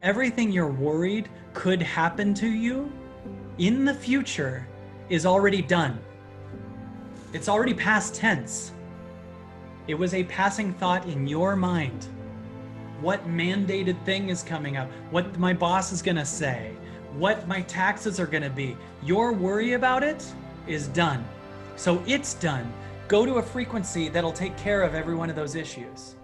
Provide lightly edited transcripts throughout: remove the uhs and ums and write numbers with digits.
Everything you're worried could happen to you in the future is already done. It's already past tense. It was a passing thought in your mind. What mandated thing is coming up? What my boss is gonna say? What my taxes are gonna be? Your worry about it is done. So it's done. Go to a frequency that'll take care of every one of those issues.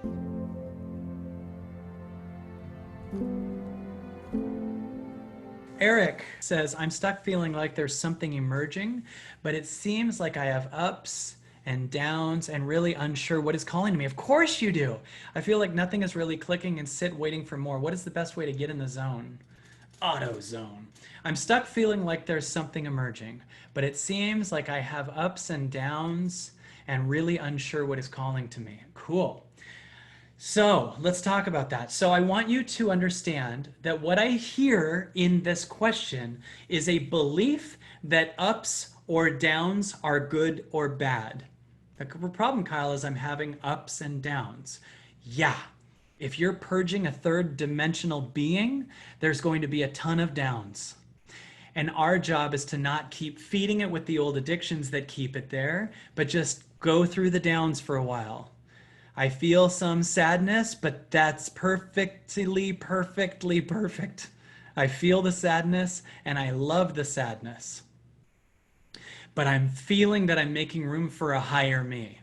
Eric says, I'm stuck feeling like there's something emerging, but it seems like I have ups and downs and really unsure what is calling to me. Of course you do. I feel like nothing is really clicking and sit waiting for more. What is the best way to get in the zone? Auto zone. I'm stuck feeling like there's something emerging, but it seems like I have ups and downs and really unsure what is calling to me. Cool. So let's talk about that. So I want you to understand that what I hear in this question is a belief that ups or downs are good or bad. The problem, Kyle, is I'm having ups and downs. Yeah, if you're purging a third dimensional being, there's going to be a ton of downs. And our job is to not keep feeding it with the old addictions that keep it there, but just go through the downs for a while. I feel some sadness, but that's perfectly perfect. I feel the sadness and I love the sadness. But I'm feeling that I'm making room for a higher me.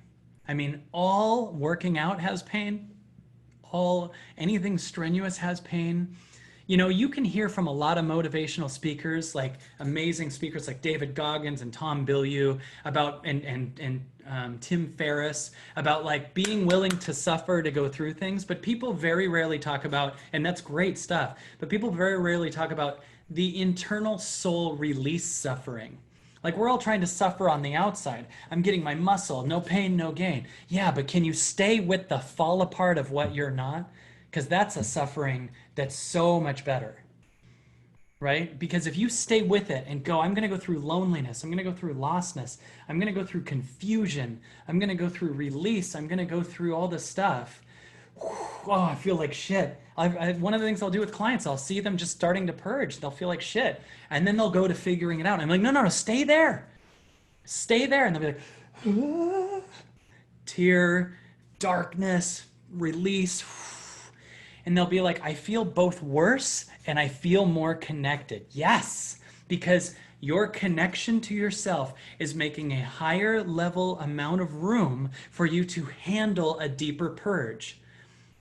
I mean, all working out has pain. Anything strenuous has pain. You know, you can hear from a lot of motivational speakers, like amazing speakers like David Goggins and Tom Bilyeu about, and Tim Ferriss, about like being willing to suffer to go through things. But people very rarely talk about, and that's great stuff, but people very rarely talk about the internal soul release suffering. Like we're all trying to suffer on the outside. I'm getting my muscle, no pain, no gain. Yeah, but can you stay with the fall apart of what you're not? Because that's a suffering that's so much better, right? Because if you stay with it and go, I'm going to go through loneliness, I'm going to go through lostness, I'm going to go through confusion, I'm going to go through release, I'm going to go through all this stuff. Oh, I feel like shit. One of the things I'll do with clients, I'll see them just starting to purge. They'll feel like shit. And then they'll go to figuring it out. I'm like, no, stay there. Stay there. And they'll be like, tear, darkness, release. And they'll be like, I feel both worse and I feel more connected. Yes, because your connection to yourself is making a higher level amount of room for you to handle a deeper purge.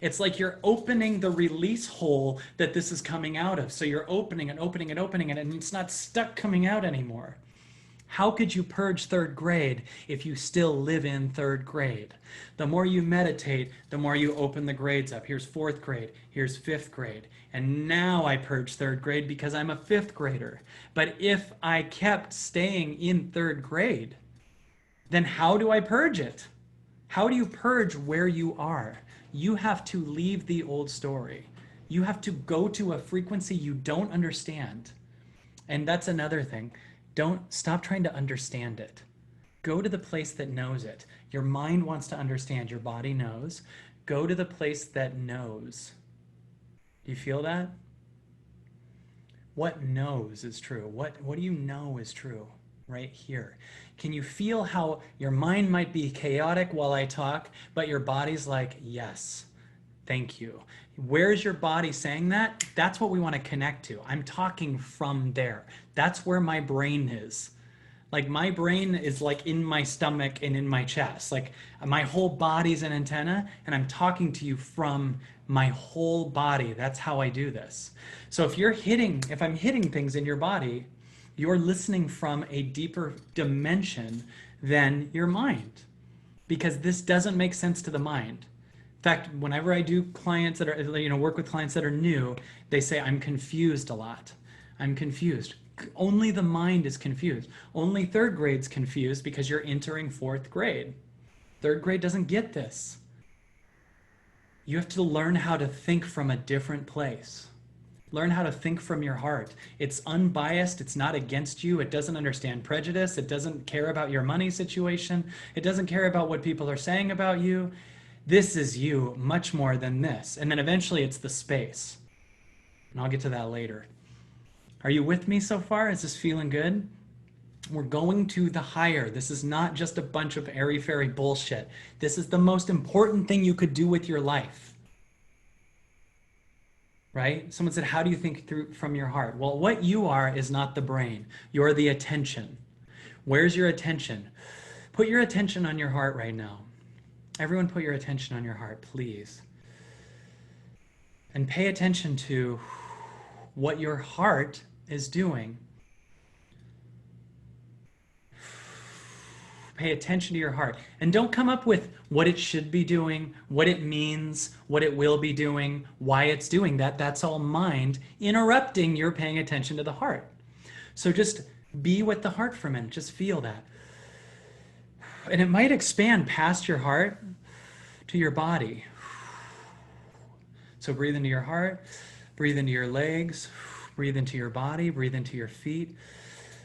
It's like you're opening the release hole that this is coming out of. So you're opening and opening and opening it, and it's not stuck coming out anymore. How could you purge third grade if you still live in third grade? The more you meditate, the more you open the grades up. Here's fourth grade, here's fifth grade. And now I purge third grade because I'm a fifth grader. But if I kept staying in third grade, then how do I purge it? How do you purge where you are? You have to leave the old story. You have to go to a frequency you don't understand. And that's another thing. Don't stop trying to understand it. Go to the place that knows it. Your mind wants to understand. Your body knows. Go to the place that knows. Do you feel that? What knows is true? What do you know is true right here? Can you feel how your mind might be chaotic while I talk, but your body's like, yes, thank you. Where's your body saying that? That's what we want to connect to. I'm talking from there. That's where my brain is. Like my brain is like in my stomach and in my chest. Like my whole body's an antenna and I'm talking to you from my whole body. That's how I do this. So if I'm hitting things in your body, you're listening from a deeper dimension than your mind, because this doesn't make sense to the mind. In fact, whenever I do clients that are, work with clients that are new, they say, I'm confused a lot. I'm confused. Only the mind is confused. Only third grade's confused because you're entering fourth grade. Third grade doesn't get this. You have to learn how to think from a different place. Learn how to think from your heart. It's unbiased. It's not against you. It doesn't understand prejudice. It doesn't care about your money situation. It doesn't care about what people are saying about you. This is you much more than this. And then eventually it's the space. And I'll get to that later. Are you with me so far? Is this feeling good? We're going to the higher. This is not just a bunch of airy-fairy bullshit. This is the most important thing you could do with your life. Right? Someone said, how do you think through from your heart? Well, what you are is not the brain. You're the attention. Where's your attention? Put your attention on your heart right now. Everyone put your attention on your heart, please. And pay attention to what your heart is doing. Pay attention to your heart. And don't come up with what it should be doing, what it means, what it will be doing, why it's doing that. That's all mind interrupting your paying attention to the heart. So just be with the heart for a minute. Just feel that. And it might expand past your heart to your body. So breathe into your heart, breathe into your legs, breathe into your body, breathe into your feet.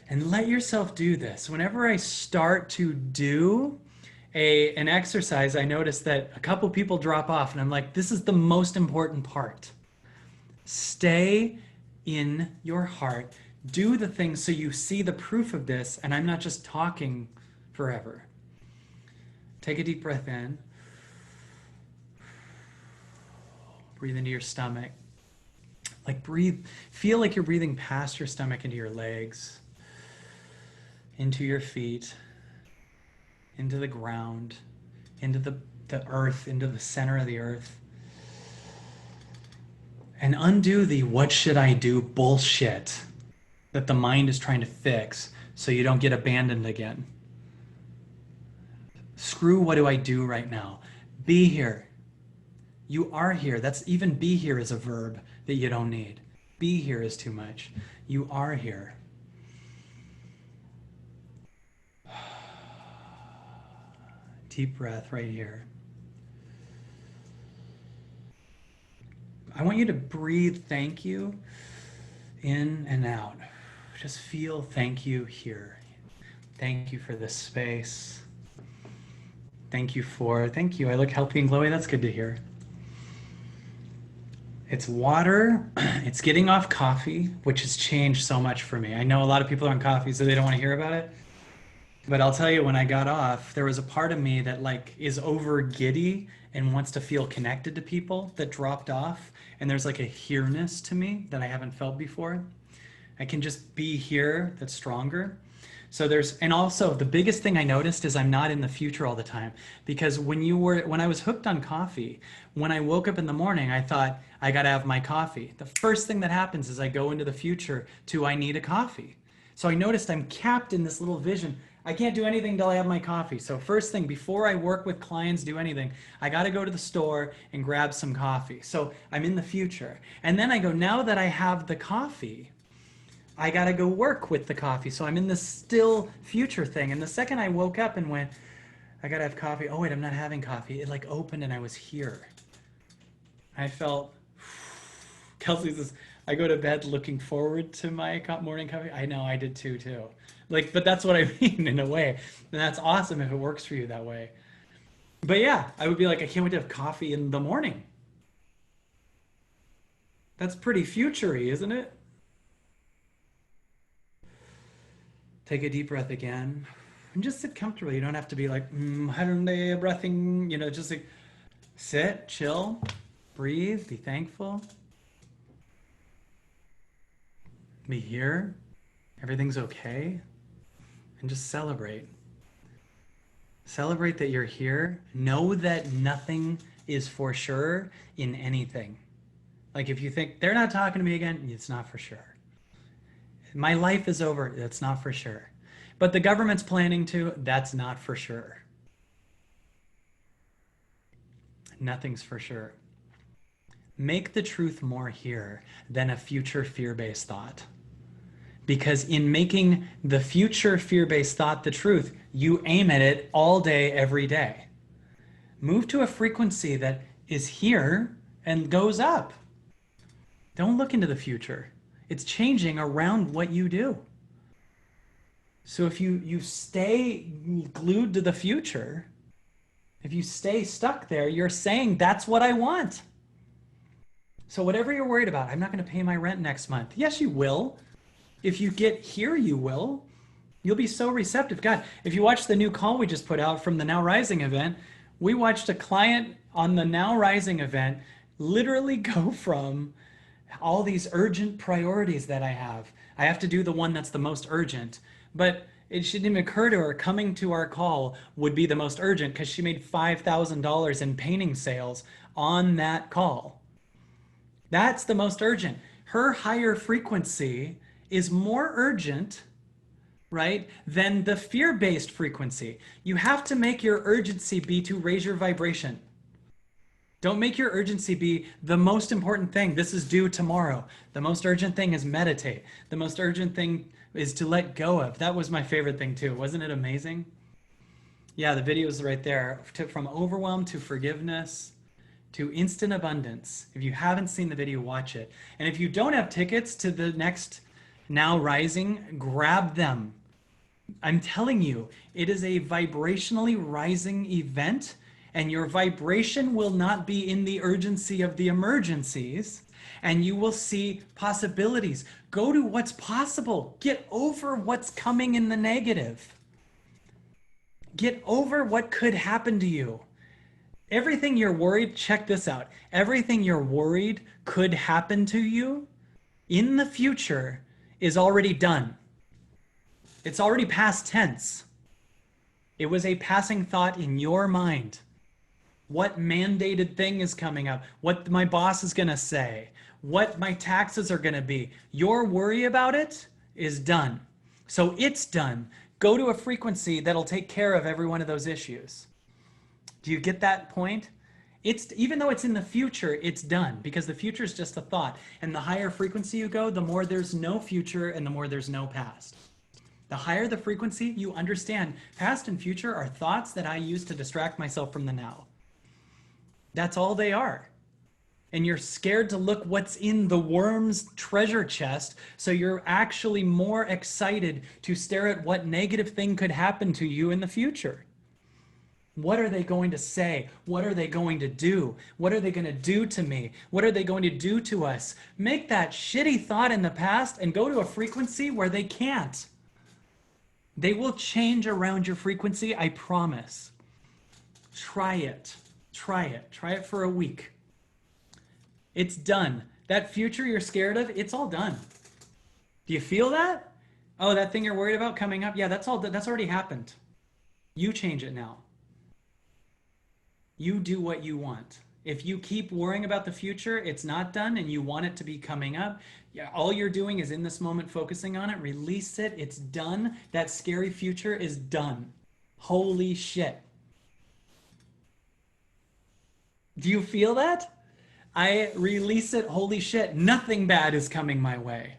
And let yourself do this. Whenever I start to do an exercise, I notice that a couple people drop off, and I'm like, this is the most important part. Stay in your heart. Do the things so you see the proof of this, and I'm not just talking forever. Take a deep breath in. Breathe into your stomach. Like breathe, feel like you're breathing past your stomach into your legs, into your feet, into the ground, into the earth, into the center of the earth. And undo the what should I do bullshit that the mind is trying to fix so you don't get abandoned again. Screw what do I do right now? Be here. You are here. That's even be here is a verb that you don't need. Be here is too much. You are here. Deep breath right here. I want you to breathe thank you in and out. Just feel thank you here. Thank you for this space. Thank you. I look healthy and glowy. That's good to hear. It's water. It's getting off coffee, which has changed so much for me. I know a lot of people are on coffee, so they don't want to hear about it. But I'll tell you, when I got off, there was a part of me that like is over giddy and wants to feel connected to people that dropped off. And there's like a here-ness to me that I haven't felt before. I can just be here that's stronger. So and also the biggest thing I noticed is I'm not in the future all the time, because when I was hooked on coffee, when I woke up in the morning, I thought I got to have my coffee. The first thing that happens is I go into the future to I need a coffee. So I noticed I'm capped in this little vision. I can't do anything until I have my coffee. So first thing, before I work with clients, do anything, I got to go to the store and grab some coffee. So I'm in the future. And then I go, now that I have the coffee, I got to go work with the coffee. So I'm in this still future thing. And the second I woke up and went, I got to have coffee. Oh, wait, I'm not having coffee. It like opened and I was here. I felt, Kelsey says, I go to bed looking forward to my morning coffee. I know, I did too. Like, but that's what I mean in a way. And that's awesome if it works for you that way. But yeah, I would be like, I can't wait to have coffee in the morning. That's pretty future-y, isn't it? Take a deep breath again. And just sit comfortably. You don't have to be like, breathing, just like sit, chill, breathe, be thankful. Be here. Everything's okay. And just celebrate. Celebrate that you're here. Know that nothing is for sure in anything. Like if you think they're not talking to me again, it's not for sure. My life is over, that's not for sure. But the government's planning to, that's not for sure. Nothing's for sure. Make the truth more here than a future fear-based thought. Because in making the future fear-based thought the truth, you aim at it all day, every day. Move to a frequency that is here and goes up. Don't look into the future. It's changing around what you do. So if you stay glued to the future, if you stay stuck there, you're saying, that's what I want. So whatever you're worried about, I'm not going to pay my rent next month. Yes, you will. If you get here, you will. You'll be so receptive. God, if you watch the new call we just put out from the Now Rising event, we watched a client on the Now Rising event literally go from all these urgent priorities that I have. I have to do the one that's the most urgent. But it shouldn't even occur to her coming to our call would be the most urgent because she made $5,000 in painting sales on that call. That's the most urgent. Her higher frequency is more urgent, right, than the fear-based frequency. You have to make your urgency be to raise your vibration. Don't make your urgency be the most important thing. This is due tomorrow. The most urgent thing is meditate. The most urgent thing is to let go of. That was my favorite thing too. Wasn't it amazing? Yeah, the video is right there. From overwhelm to forgiveness to instant abundance. If you haven't seen the video, watch it. And if you don't have tickets to the next Now Rising, grab them. I'm telling you, it is a vibrationally rising event, and your vibration will not be in the urgency of the emergencies, and you will see possibilities. Go to what's possible. Get over what's coming in the negative. Get over what could happen to you. Everything you're worried, check this out. Everything you're worried could happen to you in the future is already done. It's already past tense. It was a passing thought in your mind. What mandated thing is coming up? What my boss is going to say? What my taxes are going to be? Your worry about it is done. So it's done. Go to a frequency that'll take care of every one of those issues. Do you get that point? It's, even though it's in the future, it's done, because the future is just a thought. And the higher frequency you go, the more there's no future and the more there's no past. The higher the frequency, you understand past and future are thoughts that I use to distract myself from the now. That's all they are. And you're scared to look what's in the worm's treasure chest, so you're actually more excited to stare at what negative thing could happen to you in the future. What are they going to say? What are they going to do? What are they going to do to me? What are they going to do to us? Make that shitty thought in the past and go to a frequency where they can't. They will change around your frequency, I promise. Try it. Try it. Try it for a week. It's done. That future you're scared of, it's all done. Do you feel that? Oh, that thing you're worried about coming up? Yeah, that's already happened. You change it now. You do what you want. If you keep worrying about the future, it's not done, and you want it to be coming up, yeah, all you're doing is in this moment focusing on it, release it, it's done. That scary future is done. Holy shit. Do you feel that? I release it, holy shit, nothing bad is coming my way.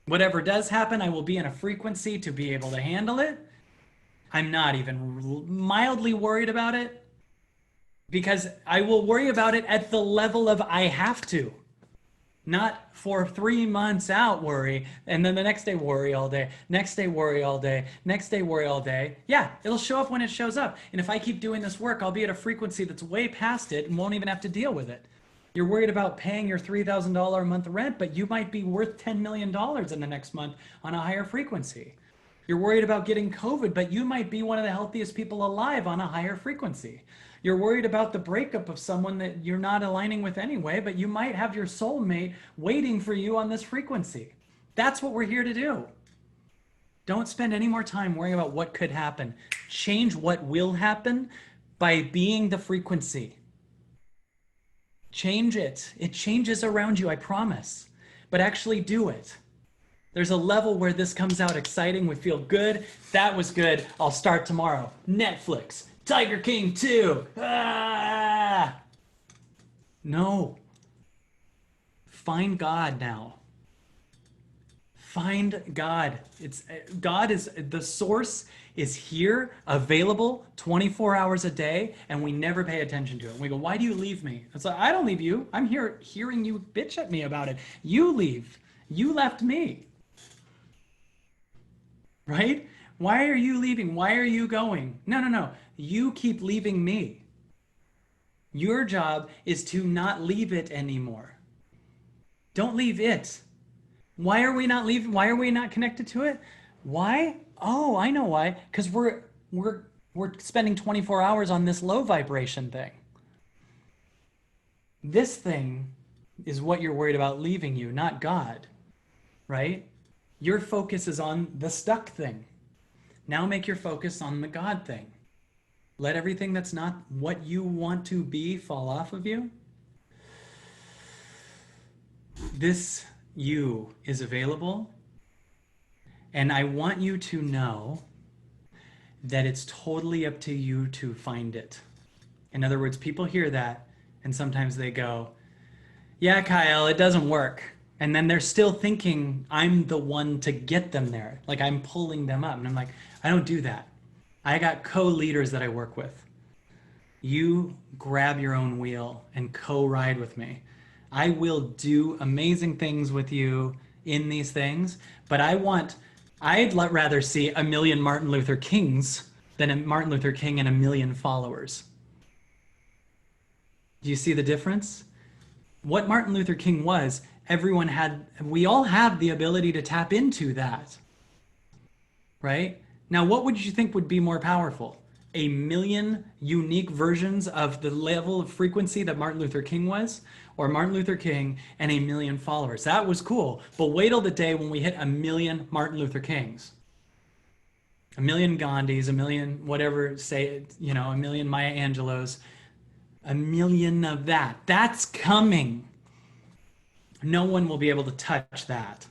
Whatever does happen, I will be in a frequency to be able to handle it. I'm not even mildly worried about it, because I will worry about it at the level of I have to. Not for 3 months out worry, and then the next day worry all day, next day worry all day, next day worry all day. Yeah, it'll show up when it shows up. And if I keep doing this work, I'll be at a frequency that's way past it and won't even have to deal with it. You're worried about paying your $3,000 a month rent, but you might be worth $10 million in the next month on a higher frequency. You're worried about getting COVID, but you might be one of the healthiest people alive on a higher frequency. You're worried about the breakup of someone that you're not aligning with anyway, but you might have your soulmate waiting for you on this frequency. That's what we're here to do. Don't spend any more time worrying about what could happen. Change what will happen by being the frequency. Change it. It changes around you, I promise. But actually do it. There's a level where this comes out exciting. We feel good. That was good. I'll start tomorrow. Netflix. Tiger King 2. Ah! No. Find God now. Find God. God is the source is here, available 24 hours a day, and we never pay attention to it. We go, why do you leave me? It's like, I don't leave you. I'm here hearing you bitch at me about it. You leave. You left me. Right? Why are you leaving? Why are you going? No. You keep leaving me. Your job is to not leave it anymore. Don't leave it. Why are we not leaving? Why are we not connected to it? Why? Oh, I know why. Because we're we're spending 24 hours on this low vibration thing. This thing is what you're worried about leaving you, not God, right? Your focus is on the stuck thing. Now make your focus on the God thing. Let everything that's not what you want to be fall off of you. This you is available. And I want you to know that it's totally up to you to find it. In other words, people hear that and sometimes they go, yeah, Kyle, it doesn't work. And then they're still thinking I'm the one to get them there. Like I'm pulling them up. And I'm like, I don't do that. I got co-leaders that I work with. You grab your own wheel and co-ride with me. I will do amazing things with you in these things, but I'd rather see a million Martin Luther Kings than a Martin Luther King and a million followers. Do you see the difference? What Martin Luther King was, we all have the ability to tap into that, right? Now, what would you think would be more powerful? A million unique versions of the level of frequency that Martin Luther King was, or Martin Luther King and a million followers? That was cool. But wait till the day when we hit a million Martin Luther Kings, a million Gandhis, a million whatever, say, a million Maya Angelos, a million of that. That's coming. No one will be able to touch that.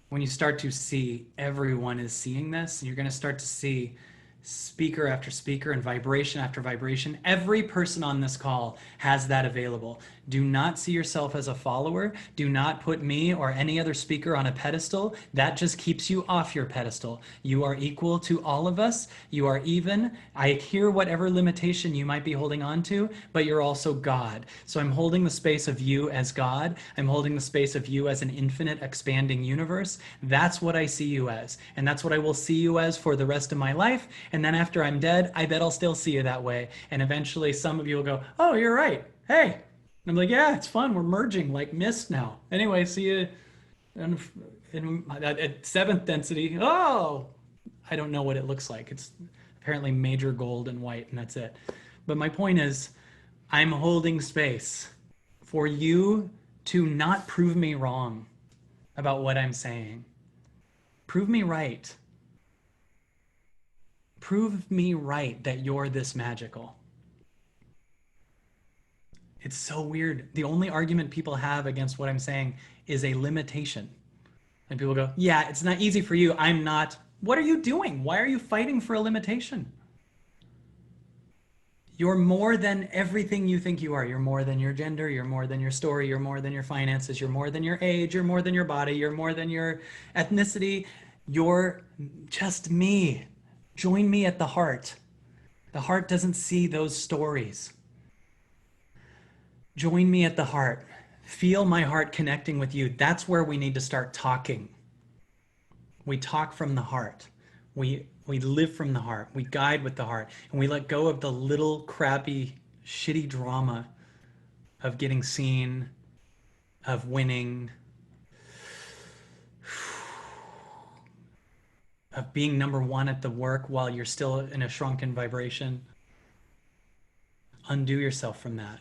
When you start to see everyone is seeing this, you're going to start to see speaker after speaker and vibration after vibration. Every person on this call has that available. Do not see yourself as a follower. Do not put me or any other speaker on a pedestal. That just keeps you off your pedestal. You are equal to all of us. You are even. I hear whatever limitation you might be holding on to, but you're also God. So I'm holding the space of you as God. I'm holding the space of you as an infinite expanding universe. That's what I see you as. And that's what I will see you as for the rest of my life. And then after I'm dead, I bet I'll still see you that way. And eventually some of you will go, oh, you're right. Hey. And I'm like, yeah, it's fun. We're merging like mist now. Anyway, see you at seventh density. Oh, I don't know what it looks like. It's apparently major gold and white, and that's it. But my point is, I'm holding space for you to not prove me wrong about what I'm saying. Prove me right. Prove me right that you're this magical. It's so weird. The only argument people have against what I'm saying is a limitation. And people go, yeah, it's not easy for you. I'm not. What are you doing? Why are you fighting for a limitation? You're more than everything you think you are. You're more than your gender. You're more than your story. You're more than your finances. You're more than your age. You're more than your body. You're more than your ethnicity. You're just me. Join me at the heart. The heart doesn't see those stories. Join me at the heart. Feel my heart connecting with you. That's where we need to start talking. We talk from the heart. We live from the heart. We guide with the heart. And we let go of the little crappy, shitty drama of getting seen, of winning, of being number one at the work while you're still in a shrunken vibration. Undo yourself from that.